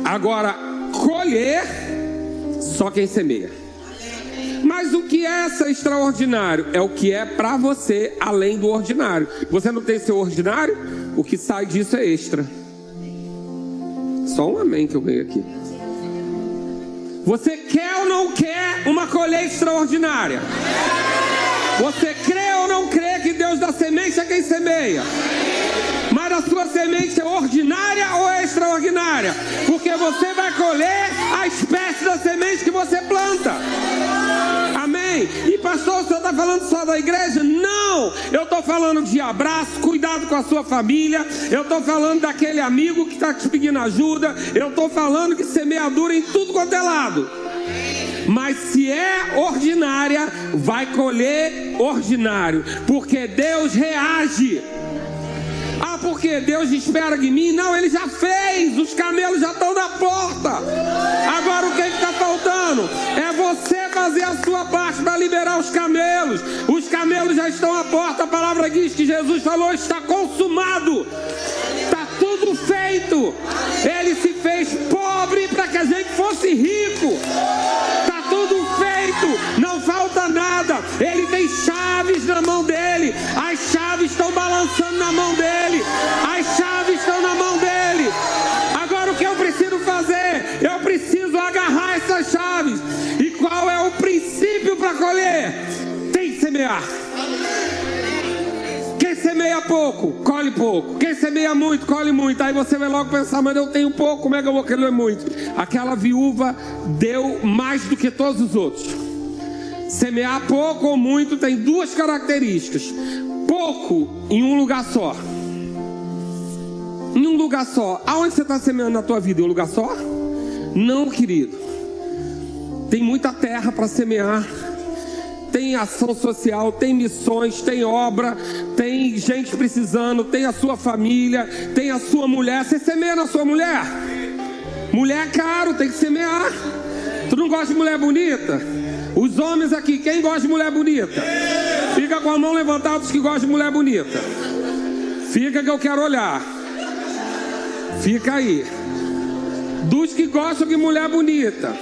Agora, colher, só quem semeia. Mas o que é esse extraordinário? É o que é para você, além do ordinário. Você não tem seu ordinário? O que sai disso é extra. Só um amém que eu ganhei aqui. Você quer ou não quer uma colheita extraordinária? Você crê ou não crê que Deus dá semente a quem semeia? Mas a sua semente é ordinária ou é extraordinária? Porque você vai colher a espécie da semente que você planta. Amém? E pastor, o senhor está falando só da igreja? Não! Eu estou falando de abraço, cuidado com a sua família. Eu estou falando daquele amigo que está te pedindo ajuda. Eu estou falando de semeadura em tudo quanto é lado. Mas se é ordinária, vai colher ordinário. Porque Deus reage. Porque Deus espera de mim? Não, Ele já fez. Os camelos já estão na porta. Agora o que está faltando? É você fazer a sua parte para liberar os camelos. Os camelos já estão à porta. A palavra diz que Jesus falou, está consumado. Está tudo feito. Ele se fez pobre para que a gente fosse rico. Está tudo feito. Não falta nada. Ele tem chaves na mão dele. As chaves estão balançando na mão dele. As chaves estão na mão dele. Agora o que eu preciso fazer? Eu preciso agarrar essas chaves. E qual é o princípio para colher? Tem que semear. Quem semeia pouco, colhe pouco. Quem semeia muito, colhe muito. Aí você vai logo pensar, mas eu tenho pouco, como é que eu vou colher muito? Aquela viúva deu mais do que todos os outros. Semear pouco ou muito tem duas características. Pouco em um lugar só. Em um lugar só. Aonde você está semeando na tua vida? Em um lugar só? Não, querido. Tem muita terra para semear. Tem ação social, tem missões, tem obra, tem gente precisando, tem a sua família, tem a sua mulher. Você semeia na sua mulher? Mulher é caro, tem que semear. Tu não gosta de mulher bonita? Os homens aqui, quem gosta de mulher bonita? Fica com a mão levantada os que gostam de mulher bonita. Fica que eu quero olhar. Fica aí. Dos que gostam de mulher bonita,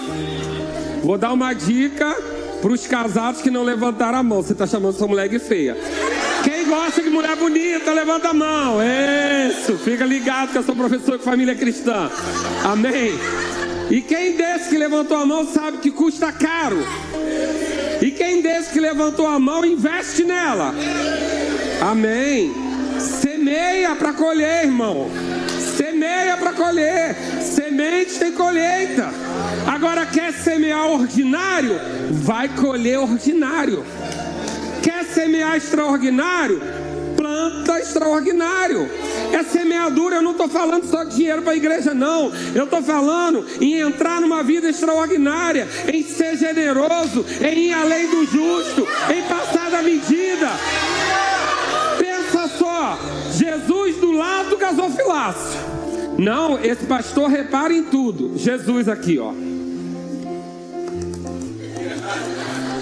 vou dar uma dica para os casados que não levantaram a mão. Você está chamando sua mulher de feia. Quem gosta de mulher bonita, levanta a mão. Isso, fica ligado que eu sou professor de família cristã. Amém? E quem desse que levantou a mão sabe que custa caro. E quem desse que levantou a mão investe nela. Amém? Semeia para colher, irmão. Semeia para colher. Semente tem colheita. Agora quer semear ordinário? Vai colher ordinário. Quer semear extraordinário? Planta extraordinário. É semeadura, eu não estou falando só de dinheiro para a igreja, não. Eu estou falando em entrar numa vida extraordinária, em ser generoso, em ir além do justo, em passar da medida. Pensa só, Jesus do lado do gasofilácio. Não, esse pastor repara em tudo. Jesus aqui, ó.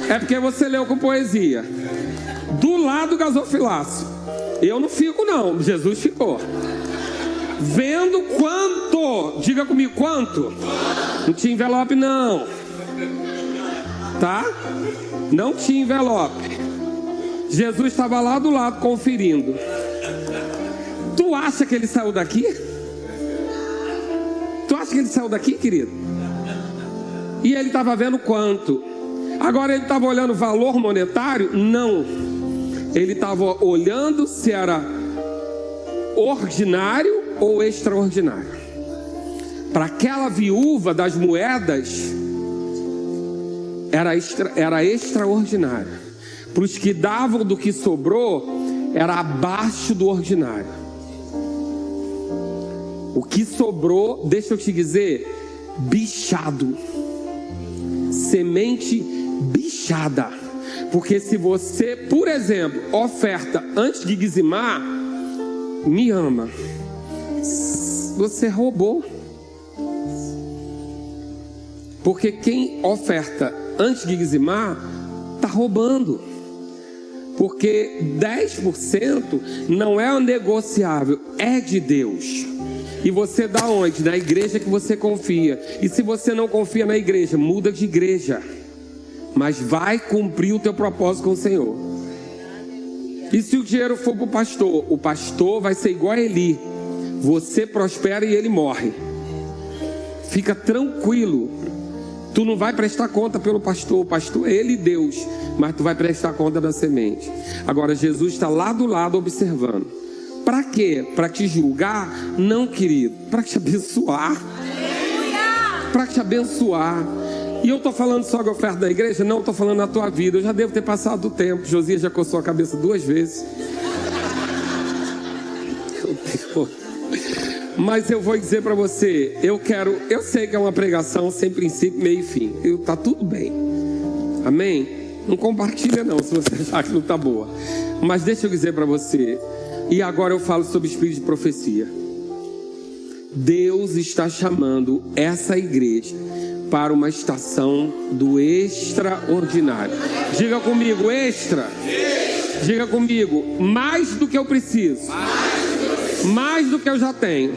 É porque você leu com poesia. Do lado do gasofilácio. Eu não fico não, Jesus ficou. Vendo quanto, diga comigo, quanto? Não tinha envelope não. Tá? Não tinha envelope. Jesus estava lá do lado conferindo. Tu acha que ele saiu daqui? Tu acha que ele saiu daqui, querido? E ele estava vendo quanto? Agora ele estava olhando o valor monetário? Não. Ele estava olhando se era ordinário ou extraordinário. Para aquela viúva das moedas, era extraordinário. Para os que davam do que sobrou, era abaixo do ordinário. O que sobrou, deixa eu te dizer, bichado. Semente bichada. Porque se você, por exemplo, oferta antes de dizimar, me ama, você roubou. Porque quem oferta antes de dizimar, está roubando. Porque 10% não é negociável, é de Deus. E você dá onde? Na igreja que você confia. E se você não confia na igreja, muda de igreja. Mas vai cumprir o teu propósito com o Senhor. E se o dinheiro for para o pastor vai ser igual a Eli. Você prospera e ele morre. Fica tranquilo. Tu não vai prestar conta pelo pastor. O pastor é ele e Deus. Mas tu vai prestar conta da semente. Agora Jesus está lá do lado observando. Para quê? Para te julgar? Não, querido. Para te abençoar. Para te abençoar. E eu estou falando só de oferta da igreja? Não, estou falando na tua vida. Eu já devo ter passado o tempo. Josias já coçou a cabeça 2 vezes. Mas eu vou dizer para você, eu sei que é uma pregação sem princípio, meio e fim. Tá tudo bem. Amém? Não compartilha não, se você achar que não tá boa. Mas deixa eu dizer para você, e agora eu falo sobre espírito de profecia. Deus está chamando essa igreja para uma estação do extraordinário. Diga comigo, extra. Diga comigo, mais do que eu preciso. Mais do que eu já tenho.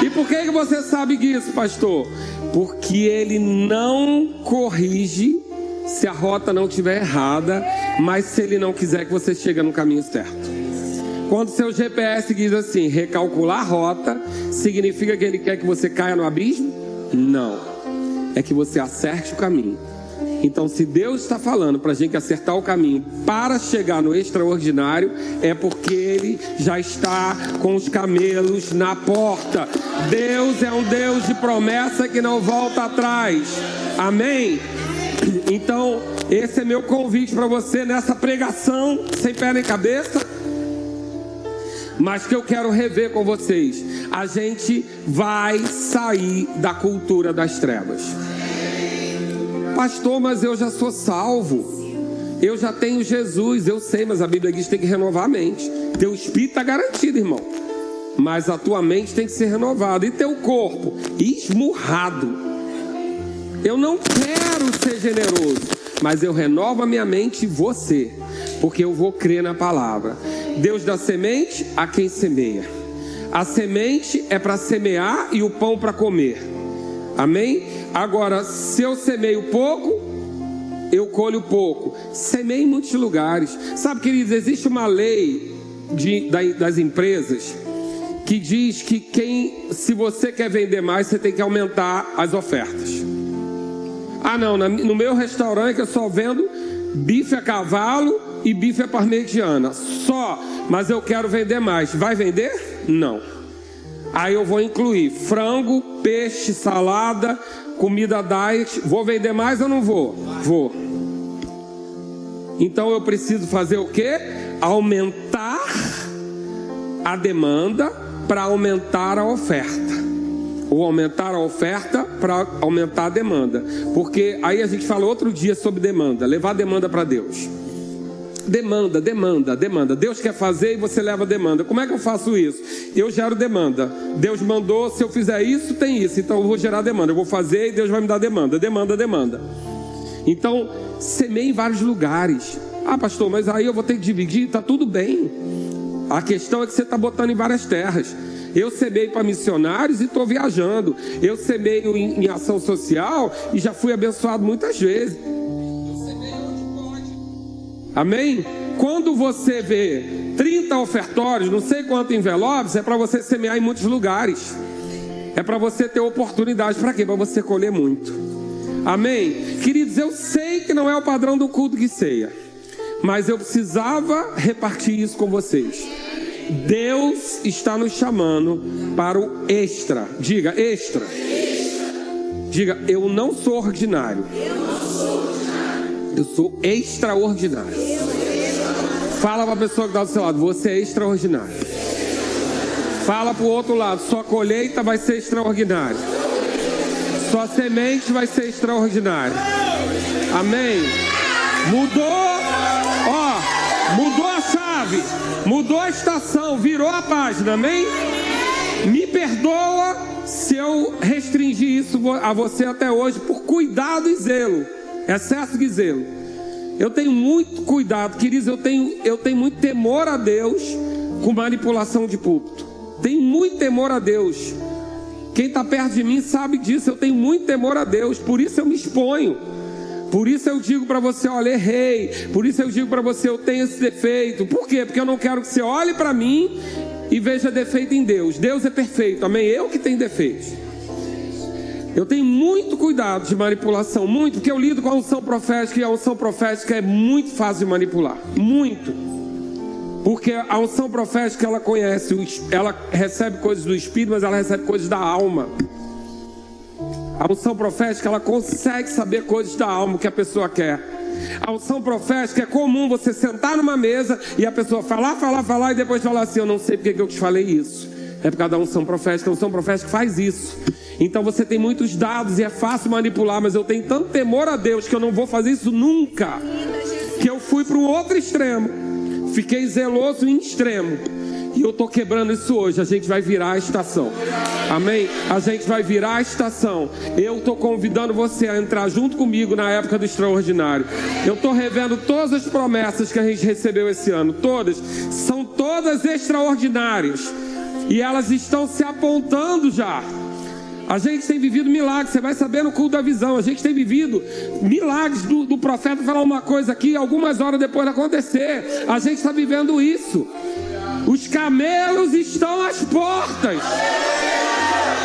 E por que você sabe disso, pastor? Porque ele não corrige se a rota não estiver errada, mas se ele não quiser que você chegue no caminho certo. Quando seu GPS diz assim, recalcular a rota, significa que ele quer que você caia no abismo? Não. É que você acerte o caminho. Então, se Deus está falando para a gente acertar o caminho para chegar no extraordinário, é porque Ele já está com os camelos na porta. Deus é um Deus de promessa que não volta atrás. Amém? Então, esse é meu convite para você nessa pregação, sem pé nem cabeça, mas que eu quero rever com vocês. A gente vai sair da cultura das trevas. Pastor, mas eu já sou salvo, eu já tenho Jesus. Eu sei, mas a Bíblia diz que tem que renovar a mente. Teu espírito está garantido, irmão, mas a tua mente tem que ser renovada. E teu corpo esmurrado. Eu não quero ser generoso, mas eu renovo a minha mente e você, porque eu vou crer na palavra. Deus dá semente a quem semeia. A semente é para semear e o pão para comer. Amém? Agora, se eu semeio pouco, eu colho pouco. Semeio em muitos lugares. Sabe, queridos, existe uma lei das empresas que diz que se você quer vender mais, você tem que aumentar as ofertas. Ah, não, no meu restaurante eu só vendo bife a cavalo e bife a parmegiana. Só, mas eu quero vender mais. Vai vender? Não. Aí eu vou incluir frango, peixe, salada, comida diet. Vou vender mais ou não vou? Vou. Então eu preciso fazer o quê? Aumentar a demanda para aumentar a oferta. Ou aumentar a oferta para aumentar a demanda. Porque aí a gente fala outro dia sobre demanda. Levar demanda para Deus. Demanda, demanda, demanda. Deus quer fazer e você leva demanda. Como é que eu faço isso? Eu gero demanda. Deus mandou, se eu fizer isso, tem isso. Então eu vou gerar demanda. Eu vou fazer e Deus vai me dar demanda. Demanda, demanda. Então, semeie em vários lugares. Ah, pastor, mas aí eu vou ter que dividir. Tá tudo bem. A questão é que você está botando em várias terras. Eu semeio para missionários e estou viajando. Eu semeio em ação social e já fui abençoado muitas vezes. Eu semeio onde pode. Amém? Quando você vê 30 ofertórios, não sei quantos envelopes, é para você semear em muitos lugares. É para você ter oportunidade. Para quê? Para você colher muito. Amém? Queridos, eu sei que não é o padrão do culto que ceia, mas eu precisava repartir isso com vocês. Deus está nos chamando para o extra. Diga, extra. Diga, eu não sou ordinário. Eu sou extraordinário. Fala para a pessoa que está do seu lado, você é extraordinário. Fala para o outro lado, sua colheita vai ser extraordinária. Sua semente vai ser extraordinária. Amém? Mudou, mudou a chave, mudou a estação, virou a página, amém? Me perdoa se eu restringi isso a você até hoje por cuidado e zelo, excesso de zelo. Eu tenho muito cuidado, queridos, eu tenho muito temor a Deus com manipulação de púlpito. Tenho muito temor a Deus. Quem está perto de mim sabe disso, eu tenho muito temor a Deus, por isso eu me exponho. Por isso eu digo para você, olha, errei. Por isso eu digo para você, eu tenho esse defeito. Por quê? Porque eu não quero que você olhe para mim e veja defeito em Deus. Deus é perfeito, amém? Eu que tenho defeitos. Eu tenho muito cuidado de manipulação, muito, porque eu lido com a unção profética, e a unção profética é muito fácil de manipular, muito. Porque a unção profética, ela conhece, ela recebe coisas do Espírito, mas ela recebe coisas da alma. A unção profética, ela consegue saber coisas da alma que a pessoa quer. A unção profética é comum você sentar numa mesa e a pessoa falar e depois falar assim, eu não sei porque que eu te falei isso. É por causa da unção profética. A unção profética faz isso. Então você tem muitos dados e é fácil manipular, mas eu tenho tanto temor a Deus que eu não vou fazer isso nunca. Que eu fui para o outro extremo. Fiquei zeloso em extremo. E eu estou quebrando isso hoje. A gente vai virar a estação. Amém? A gente vai virar a estação. Eu estou convidando você a entrar junto comigo na época do extraordinário. Eu estou revendo todas as promessas que a gente recebeu esse ano. Todas. São todas extraordinárias. E elas estão se apontando já. A gente tem vivido milagres. Você vai saber no culto da visão. A gente tem vivido milagres do profeta falar uma coisa aqui, algumas horas depois de acontecer. A gente está vivendo isso. Os camelos estão às portas.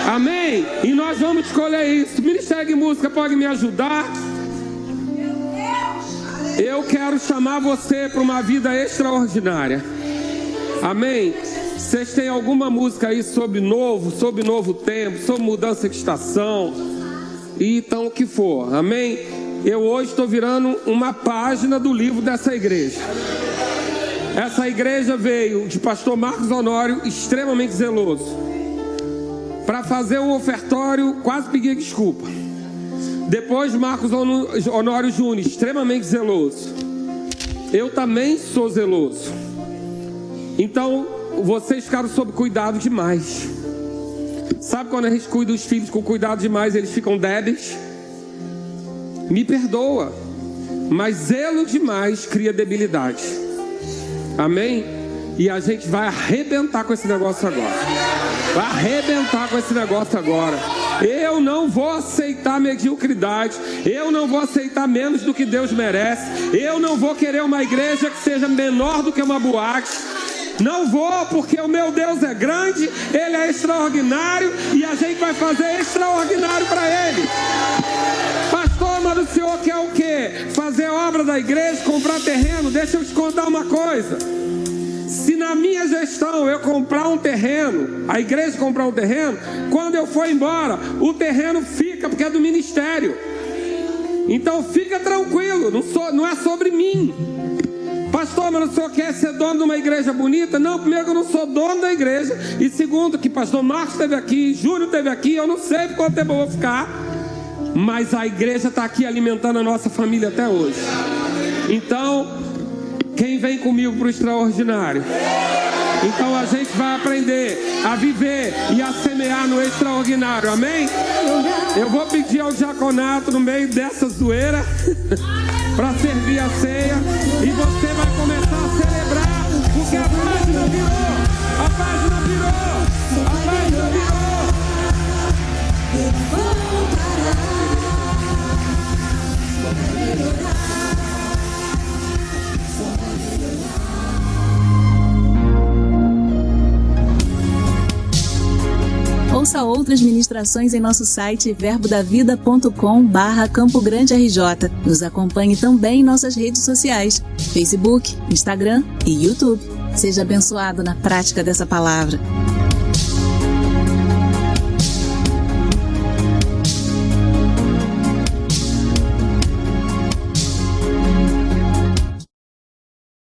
Amém? E nós vamos escolher isso. O Ministério de Música pode me ajudar? Eu quero chamar você para uma vida extraordinária. Amém? Vocês têm alguma música aí sobre novo tempo, sobre mudança de estação? E então o que for, amém? Eu hoje estou virando uma página do livro dessa igreja. Essa igreja veio de pastor Marcos Honório, extremamente zeloso, para fazer um ofertório, quase pedi desculpa. Depois Marcos Honório Júnior, extremamente zeloso. Eu também sou zeloso. Então vocês ficaram sob cuidado demais. Sabe quando a gente cuida dos filhos com cuidado demais, eles ficam débeis? Me perdoa, mas zelo demais cria debilidade. Amém? E a gente vai arrebentar com esse negócio agora. Vai arrebentar com esse negócio agora. Eu não vou aceitar mediocridade. Eu não vou aceitar menos do que Deus merece. Eu não vou querer uma igreja que seja menor do que uma boate. Não vou, porque o meu Deus é grande, Ele é extraordinário e a gente vai fazer extraordinário para Ele. Pastor, mas o senhor quer o quê? Fazer obra da igreja, comprar terreno? Deixa eu te contar uma coisa. Se na minha gestão eu comprar um terreno, a igreja comprar um terreno, quando eu for embora, o terreno fica, porque é do ministério. Então fica tranquilo, não é sobre mim. Pastor, mas o senhor quer ser dono de uma igreja bonita? Não, primeiro eu não sou dono da igreja. E segundo, que pastor Marcos esteve aqui, Júnior esteve aqui, eu não sei por quanto tempo eu vou ficar. Mas a igreja está aqui alimentando a nossa família até hoje. Então, quem vem comigo para o extraordinário? Então a gente vai aprender a viver e a semear no extraordinário, amém? Eu vou pedir ao diaconato no meio dessa zoeira para servir a ceia. E você vai começar a celebrar, porque porque a página virou. A página virou. A página virou. Eu não vou parar. Só vai melhorar. Só vai melhorar. Ouça outras ministrações em nosso site verbodavida.com/Campo Grande RJ. Nos acompanhe também em nossas redes sociais, Facebook, Instagram e YouTube. Seja abençoado na prática dessa palavra.